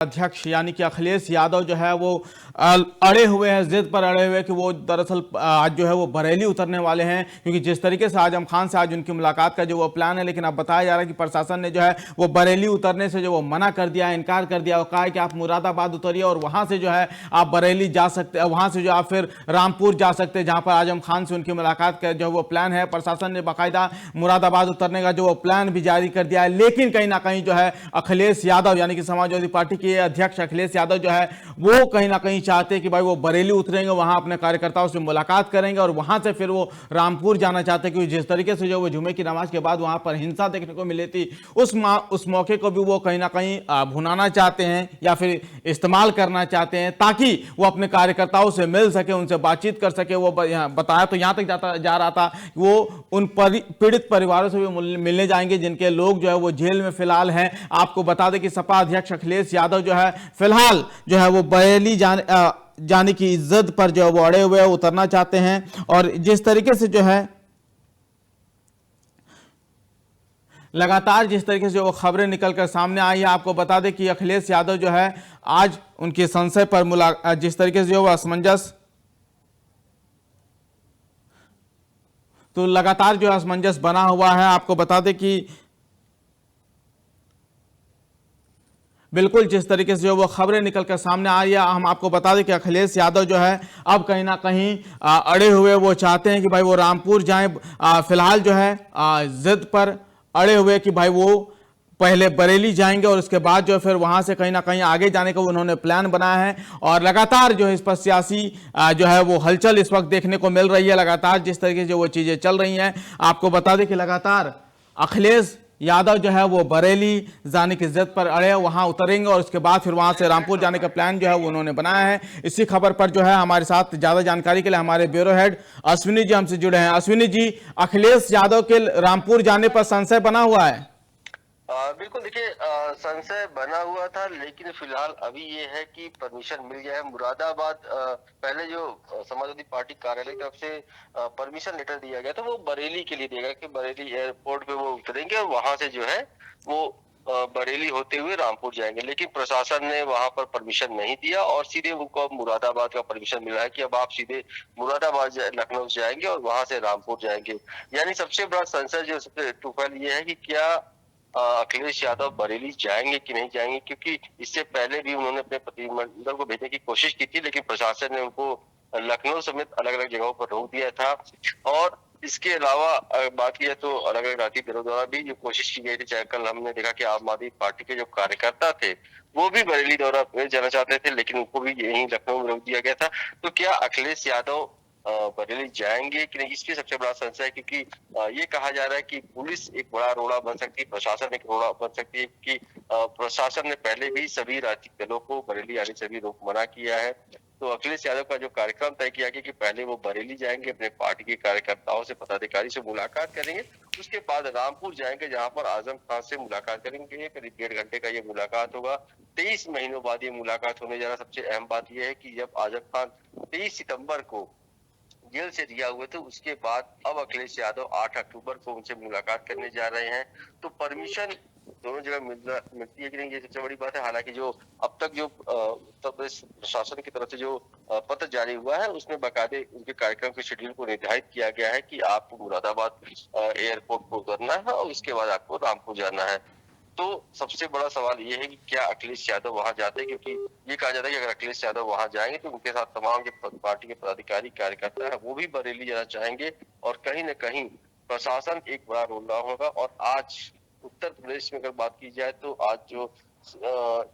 अध्यक्ष यानी कि अखिलेश यादव जो है वो अड़े हुए हैं, जिद पर अड़े हुए कि वो दरअसल आज जो है वो बरेली उतरने वाले हैं, क्योंकि जिस तरीके से आजम खान से आज उनकी मुलाकात का जो वो प्लान है, लेकिन अब बताया जा रहा है कि प्रशासन ने जो है वो बरेली उतरने से जो वो मना कर दिया, इनकार कर दिया। वो कहा है कि आप मुरादाबाद उतरिए और वहां से जो है आप बरेली जा सकते, वहां से जो आप फिर रामपुर जा सकते हैं, जहां पर आजम खान से उनकी मुलाकात का जो वो प्लान है। प्रशासन ने बाकायदा मुरादाबाद उतरने का जो वो प्लान भी जारी कर दिया है, लेकिन कहीं ना कहीं जो है अखिलेश यादव यानी कि समाजवादी पार्टी के अध्यक्ष अखिलेश यादव जो है वो कहीं ना कहीं चाहते हैं कि भाई वो बरेली उतरेंगे, वहां अपने कार्यकर्ताओं से मुलाकात करेंगे और वहां से फिर वो रामपुर जाना चाहते हैं, क्योंकि जिस तरीके से जो वो जुमे की नमाज के बाद वहां पर हिंसा देखने को मिली थी, उस मौके को भी वो कहीं ना कहीं भुनाना चाहते हैं या फिर इस्तेमाल करना चाहते हैं, ताकि वो अपने कार्यकर्ताओं से मिल सके, उनसे बातचीत कर सके। वो बताया तो यहां तक जा रहा था वो उन पीड़ित परिवारों से भी मिलने जाएंगे जिनके लोग जो है वो जेल में फिलहाल हैं। आपको बता दें कि सपा अध्यक्ष अखिलेश यादव जो है फिलहाल जो है वो बरेली जाने की इज्जत पर जो है वो अड़े हुए उतरना चाहते हैं। और जिस तरीके से जो है लगातार जिस तरीके से जो खबरें निकलकर सामने आई है, आपको बता दें कि अखिलेश यादव जो है आज उनके संशय पर जिस तरीके से जो असमंजस तो लगातार जो असमंजस बना हुआ है। आपको बता दें कि बिल्कुल जिस तरीके से जो वो खबरें निकलकर सामने आ रही है, हम आपको बता दें कि अखिलेश यादव जो है अब कहीं ना कहीं अड़े हुए वो चाहते हैं कि भाई वो रामपुर जाएं। फिलहाल जो है जिद पर अड़े हुए कि भाई वो पहले बरेली जाएंगे और उसके बाद जो फिर वहां से कहीं ना कहीं आगे जाने का उन्होंने प्लान बनाया है। और लगातार जो है इस पर सियासी जो है वो हलचल इस वक्त देखने को मिल रही है। लगातार जिस तरीके से वो चीजें चल रही हैं, आपको बता दें कि लगातार अखिलेश यादव जो है वो बरेली जाने की जिद पर अड़े, वहां उतरेंगे और उसके बाद फिर वहां से रामपुर जाने का प्लान जो है वो उन्होंने बनाया है। इसी खबर पर जो है हमारे साथ ज्यादा जानकारी के लिए हमारे ब्यूरो हेड अश्विनी जी हमसे जुड़े हैं। अश्विनी जी, अखिलेश यादव के रामपुर जाने पर संशय बना हुआ है? बिल्कुल, देखिए संशय बना हुआ था, लेकिन फिलहाल अभी ये है कि परमिशन मिल गया है। मुरादाबाद पहले जो समाजवादी पार्टी कार्यालय की तरफ से परमिशन लेटर दिया गया था वो बरेली के लिए दिया गया कि बरेली एयरपोर्ट पे वो उतरेंगे और वहां से जो है वो बरेली होते हुए रामपुर जाएंगे। लेकिन प्रशासन ने वहां पर परमिशन नहीं दिया और सीधे उनको अब मुरादाबाद का परमिशन मिला है कि अब आप सीधे मुरादाबाद लखनऊ जाएंगे और वहां से रामपुर जाएंगे। यानी सबसे बड़ा संशय जो सबसे टूफल ये है कि क्या अखिलेश यादव बरेली जाएंगे कि नहीं जाएंगे, क्योंकि इससे पहले भी उन्होंने अपने प्रतिनिधिमंडल को भेजने की कोशिश की थी, लेकिन प्रशासन ने उनको लखनऊ समेत अलग अलग जगहों पर रोक दिया था। और इसके अलावा बात की जाए तो अलग अलग राजनीतिक दलों द्वारा भी जो कोशिश की गई थी, चाहे कल हमने देखा कि आम आदमी पार्टी के जो कार्यकर्ता थे वो भी बरेली दौरा जाना चाहते थे, लेकिन उनको भी यही लखनऊ में रोक दिया गया था। तो क्या अखिलेश यादव बरेली जाएंगे कि नहीं, इसकी सबसे बड़ा संशय है, क्योंकि ये कहा जा रहा है कि पुलिस एक बड़ा रोड़ा बन सकती है, प्रशासन एक रोड़ा बन सकती है, कि प्रशासन ने पहले भी सभी राजनीतिक दलों को बरेली आने से भी रोक मना किया है। तो अखिलेश यादव का जो कार्यक्रम तय किया गया कि पहले वो बरेली जाएंगे, अपने पार्टी के कार्यकर्ताओं से पदाधिकारी से मुलाकात करेंगे, उसके बाद रामपुर जाएंगे जहां पर आजम खान से मुलाकात करेंगे। करीब 1.5 घंटे का ये मुलाकात होगा। 23 महीनों बाद ये मुलाकात होने जा रहा। सबसे अहम बात यह है कि जब आजम खान 23 सितंबर को जेल से रिहा हुए थे, उसके बाद अब अखिलेश यादव 8 अक्टूबर को उनसे मुलाकात करने जा रहे हैं। तो परमिशन दोनों जगह मिलती है कि नहीं, ये सबसे बड़ी बात है। हालांकि जो अब तक जो उत्तर प्रदेश प्रशासन की तरफ से जो पत्र जारी हुआ है उसमें बाकायदे उनके कार्यक्रम के शेड्यूल को निर्धारित किया गया है कि आपको मुरादाबाद एयरपोर्ट को उतरना है और उसके बाद आपको रामपुर जाना है। तो सबसे बड़ा सवाल ये है कि क्या अखिलेश यादव वहां जाते हैं, क्योंकि ये कहा जाता है कि अगर अखिलेश यादव वहां जाएंगे तो उनके साथ तमाम जो पार्टी के पदाधिकारी कार्यकर्ता है वो भी बरेली जाना चाहेंगे और कहीं न कहीं प्रशासन एक बड़ा रोल रहा होगा। और आज उत्तर प्रदेश में अगर बात की जाए तो आज जो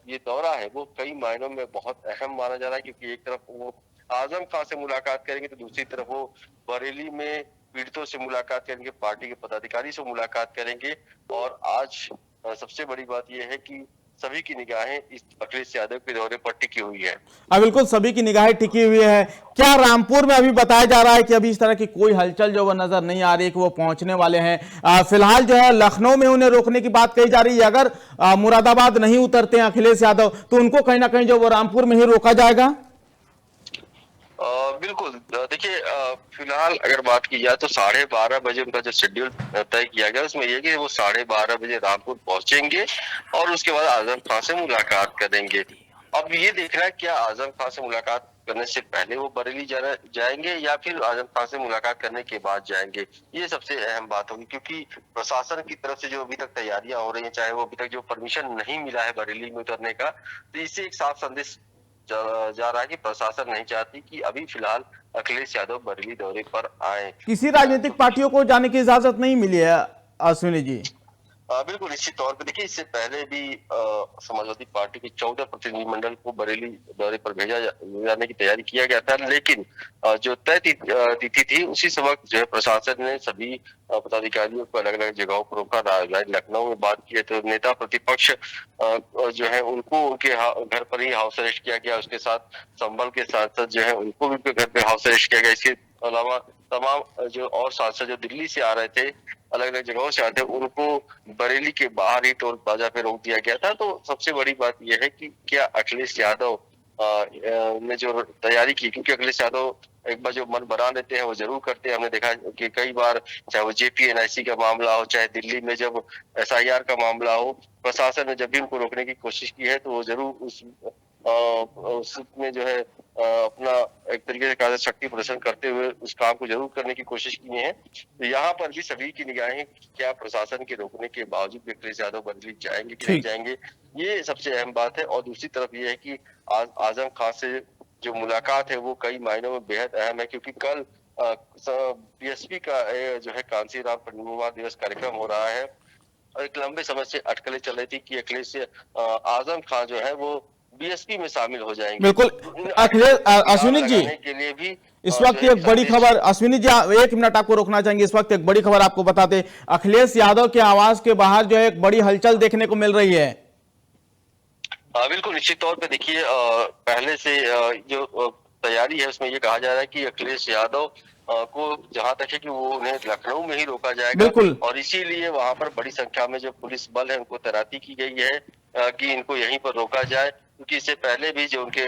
ये दौरा है वो कई मायनों में बहुत अहम माना जा रहा है, क्योंकि एक तरफ वो आजम खान से मुलाकात करेंगे तो दूसरी तरफ वो बरेली में पीड़ितों से मुलाकात करेंगे, पार्टी के पदाधिकारी से मुलाकात करेंगे। और आज सबसे बड़ी बात यह है कि सभी की निगाहें इस अखिलेश यादव के दौरे पर टिकी हुई है। बिल्कुल सभी की निगाहें टिकी हुई है। क्या रामपुर में अभी बताया जा रहा है कि अभी इस तरह की कोई हलचल जो वो नजर नहीं आ रही है कि वो पहुंचने वाले हैं? फिलहाल जो है लखनऊ में उन्हें रोकने की बात कही जा रही है। अगर मुरादाबाद नहीं उतरते हैं अखिलेश यादव तो उनको कहीं ना कहीं जो वो रामपुर में ही रोका जाएगा। बिल्कुल देखिए फिलहाल अगर बात की जाए तो 12:30 बजे उनका जो शेड्यूल तय किया गया उसमें ये कि वो 12:30 बजे रामपुर पहुंचेंगे और उसके बाद आजम खान से मुलाकात करेंगे। अब ये देखना है क्या आजम खान से मुलाकात करने से पहले वो बरेली जाएंगे या फिर आजम खान से मुलाकात करने के बाद जाएंगे। ये सबसे अहम बात होगी क्योंकि प्रशासन की तरफ से जो अभी तक तैयारियां हो रही हैं, चाहे वो अभी तक जो परमिशन नहीं मिला है बरेली में उतरने का, तो इससे एक साफ संदेश जा रहा है कि प्रशासन नहीं चाहती कि अभी फिलहाल अखिलेश यादव बरेली दौरे पर आए। किसी राजनीतिक पार्टियों को जाने की इजाजत नहीं मिली है अश्विनी जी। बिल्कुल निश्चित तौर पे देखिए इससे पहले भी समाजवादी पार्टी के 14 प्रतिनिधिमंडल को बरेली दौरे पर जाने की तैयारी किया गया था, लेकिन जो तय तिथि थी उसी वक्त जो है प्रशासन ने सभी पदाधिकारियों को अलग अलग जगहों पर रोका। लखनऊ में बात की है तो नेता प्रतिपक्ष जो है उनको उनके घर पर ही हाउस अरेस्ट किया गया। उसके साथ संभल के सांसद जो है उनको भी उनके घर पे हाउस अरेस्ट किया गया। इसके अलावा तमाम जो और सांसद जो दिल्ली से आ रहे थे, अलग अलग जगहों से आते, उनको बरेली के बाहर ही टोल प्लाजा पे रोक दिया गया था। तो सबसे बड़ी बात यह है कि क्या अखिलेश यादव ने जो तैयारी की, क्योंकि अखिलेश यादव एक बार जो मन बना लेते हैं वो जरूर करते हैं। हमने देखा कि कई बार चाहे वो जेपीएनआईसी का मामला हो, चाहे दिल्ली में जब एसआईआर का मामला हो, प्रशासन ने जब भी उनको रोकने की कोशिश की है तो वो जरूर उसमें जो है अपना एक तरीके से कार्य शक्ति प्रदर्शन करते हुए उस काम को जरूर करने की कोशिश की है। तो यहाँ पर भी सभी की निगाहें क्या प्रशासन के रोकने के बावजूद भी अखिलेश यादव बरेली जाएंगे कि नहीं जाएंगे, ये सबसे अहम बात है। और दूसरी तरफ ये है कि आजम खान से जो मुलाकात है वो कई मायनों में बेहद अहम है, क्योंकि कल बीएसपी का जो है कांसीराम परिनिर्वाण दिवस कार्यक्रम हो रहा है और एक लंबे समय से अटकलें चल रही थी कि अखिलेश आजम खान जो है वो बीएसपी में शामिल हो जाएंगे। बिल्कुल अखिलेश अश्विनी जी के लिए भी इस वक्त एक बड़ी खबर, अश्विनी जी एक मिनट आपको रोकना चाहेंगे। इस वक्त एक बड़ी खबर आपको बताते, अखिलेश यादव के आवास के बाहर जो है एक बड़ी हलचल देखने को मिल रही है। बिल्कुल निश्चित तौर पे देखिए पहले से जो तैयारी है उसमें ये कहा जा रहा है कि अखिलेश यादव को जहां तक है कि वो उन्हें लखनऊ में ही रोका जाएगा और इसीलिए वहां पर बड़ी संख्या में जो पुलिस बल है उनको तैनाती की गई है कि इनको यहीं पर रोका जाए। क्योंकि इससे पहले भी जो उनके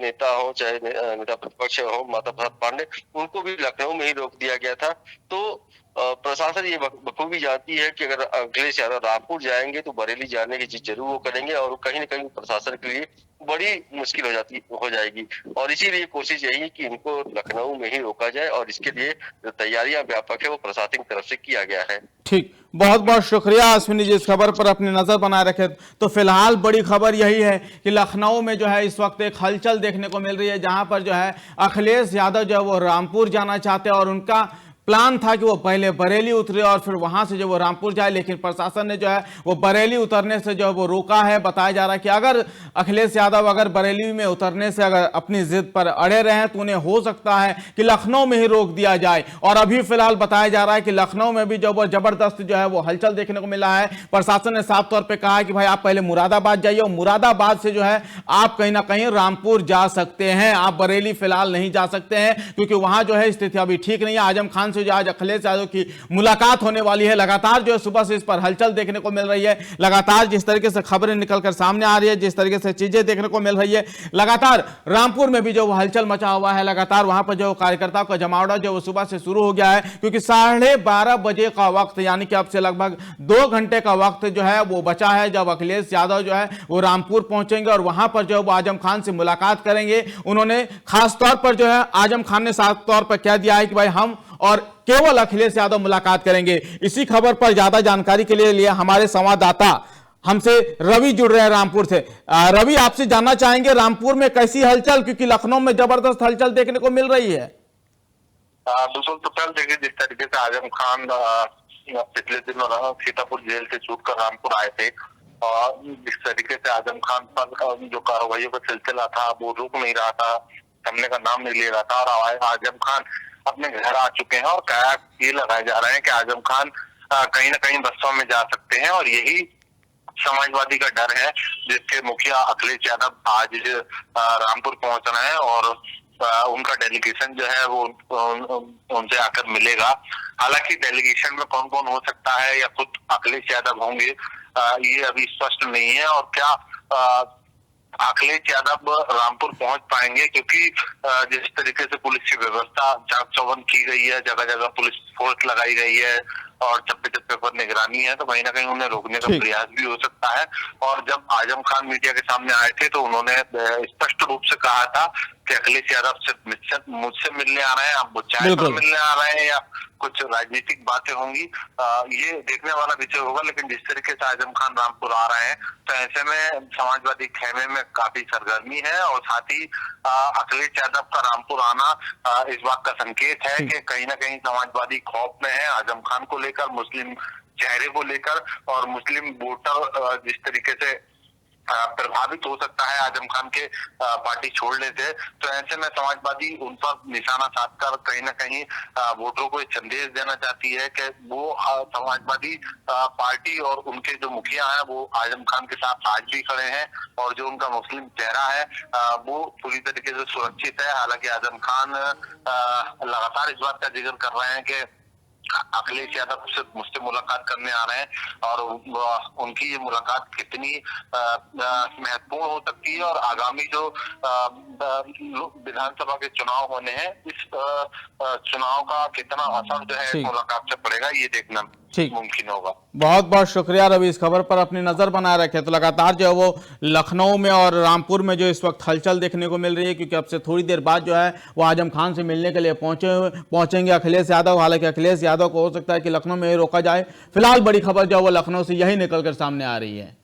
नेता हो, चाहे नेता प्रतिपक्ष हो माता प्रसाद पांडे, उनको भी लखनऊ में ही रोक दिया गया था। तो प्रशासन ये बखूबी जानती है कि अगर अखिलेश यादव रामपुर जाएंगे तो बरेली जाने की जिद जरूर वो करेंगे और कहीं न कहीं प्रशासन के लिए बड़ी मुश्किल हो जाएगी। और इसीलिए कोशिश यही है कि इनको लखनऊ में ही रोका जाए और इसके लिए जो तैयारियां व्यापक है वो प्रशासन की तरफ से किया गया है। ठीक, बहुत बहुत शुक्रिया अश्विनी जी इस खबर पर अपनी नजर बनाए रखे। तो फिलहाल बड़ी खबर यही है कि लखनऊ में जो है इस वक्त एक हलचल देखने को मिल रही है, जहां पर जो है अखिलेश यादव जो है वो रामपुर जाना चाहते हैं और उनका प्लान था कि वो पहले बरेली उतरे और फिर वहां से जो वो रामपुर जाए, लेकिन प्रशासन ने जो है वो बरेली उतरने से जो है वो रोका है। बताया जा रहा है कि अगर अखिलेश यादव अगर बरेली में उतरने से अगर अपनी जिद पर अड़े रहे तो उन्हें हो सकता है कि लखनऊ में ही रोक दिया जाए। और अभी फिलहाल बताया जा रहा है कि लखनऊ में भी जो वो जबरदस्त जो है वो हलचल देखने को मिला है। प्रशासन ने साफ तौर पर कहा है कि भाई आप पहले मुरादाबाद जाइए और मुरादाबाद से जो है आप कहीं ना कहीं रामपुर जा सकते हैं, आप बरेली फिलहाल नहीं जा सकते हैं क्योंकि वहां जो है स्थिति अभी ठीक नहीं है। आजम खान जो आज अखिलेश यादव की मुलाकात होने वाली है, लगातार जो है सुबह से इस पर हलचल देखने को मिल रही है। लगातार जिस तरीके से खबरें निकलकर सामने आ रही है, जिस तरीके से चीजें देखने को मिल रही है, लगातार रामपुर में भी जो हलचल मचा हुआ है, लगातार वहां पर जो कार्यकर्ताओं का जमावड़ा जो वो सुबह से शुरू हो गया है क्योंकि 12:30 बजे का वक्त यानी कि अब से लगभग 2 घंटे का वक्त जो है वो बचा है जब अखिलेश यादव जो है वो रामपुर पहुंचेंगे और वहां पर जो है वो आजम खान से मुलाकात करेंगे। उन्होंने खास तौर पर जो है आजम खान ने साफ तौर पर कह दिया है कि भाई हम और केवल अखिलेश यादव मुलाकात करेंगे। इसी खबर पर ज्यादा जानकारी के लिए हमारे संवाददाता हमसे रवि जुड़ रहे हैं रामपुर से। रवि, आपसे जानना चाहेंगे रामपुर में कैसी हलचल, क्योंकि लखनऊ में जबरदस्त हलचल देखने को मिल रही है। बिल्कुल, तो कल देखिए जिस तरीके से आजम खान पिछले दिनों सीतापुर जेल से छूट कर रामपुर आए थे और जिस तरीके से आजम खान पर जो कार्रवाइयों का सिलसिला था वो रुक नहीं रहा था, थमने का नाम नहीं ले रहा था और आजम खान अपने घर आ चुके हैं और कयास ये लगाए जा रहे हैं कि आजम खान कहीं ना कहीं बस्सों में जा सकते हैं और यही समाजवादी का डर है जिसके मुखिया अखिलेश यादव आज रामपुर पहुंच रहे हैं और उनका डेलीगेशन जो है वो उनसे आकर मिलेगा। हालांकि डेलीगेशन में कौन कौन हो सकता है या खुद अखिलेश यादव होंगे ये अभी स्पष्ट नहीं है और क्या अखिलेश यादव रामपुर पहुंच पाएंगे, क्योंकि जिस तरीके से पुलिस की व्यवस्था चाक चौबंद की गई है, जगह जगह पुलिस फोर्स लगाई गई है और चप्पे चप्पे पर निगरानी है, तो कहीं ना कहीं उन्हें रोकने का प्रयास भी हो सकता है। और जब आजम खान मीडिया के सामने आए थे तो उन्होंने स्पष्ट रूप से कहा था कि अखिलेश यादव सिर्फ मुझसे मिलने आ रहे हैं, अब वो चाय पर मिलने आ रहे हैं या कुछ राजनीतिक बातें होंगी, ये देखने वाला विषय होगा। लेकिन जिस तरीके से आजम खान रामपुर आ रहे हैं, तो ऐसे में समाजवादी खेमे में काफी सरगर्मी है और साथ ही अखिलेश यादव का रामपुर आना इस बात का संकेत है कि कहीं ना कहीं समाजवादी खौफ में है आजम खान को लेकर, मुस्लिम चेहरे को लेकर, और मुस्लिम वोटर जिस तरीके से प्रभावित हो सकता है आजम खान के पार्टी छोड़ने से। तो ऐसे में समाजवादी उन पर निशाना साधकर कहीं ना कहीं वोटरों को एक संदेश देना चाहती है कि वो समाजवादी पार्टी और उनके जो मुखिया हैं वो आजम खान के साथ आज भी खड़े हैं, और जो उनका मुस्लिम चेहरा है वो पूरी तरीके से सुरक्षित है। हालांकि आजम खान लगातार इस बात का जिक्र कर रहे हैं कि अखिलेश यादव से मुझसे मुलाकात करने आ रहे हैं, और उनकी ये मुलाकात कितनी महत्वपूर्ण हो सकती है और आगामी जो विधानसभा के चुनाव होने हैं, इस चुनाव का कितना असर जो है इस मुलाकात से पड़ेगा, ये देखना मुमकिन होगा। बहुत बहुत शुक्रिया रवि, इस खबर पर अपनी नजर बनाए रखे। तो लगातार जो है वो लखनऊ में और रामपुर में जो इस वक्त हलचल देखने को मिल रही है, क्योंकि अब से थोड़ी देर बाद जो है वो आजम खान से मिलने के लिए पहुंचेंगे अखिलेश यादव। हालांकि अखिलेश यादव को हो सकता है कि लखनऊ में ही रोका जाए। फिलहाल बड़ी खबर जो है वो लखनऊ से यही निकलकर सामने आ रही है।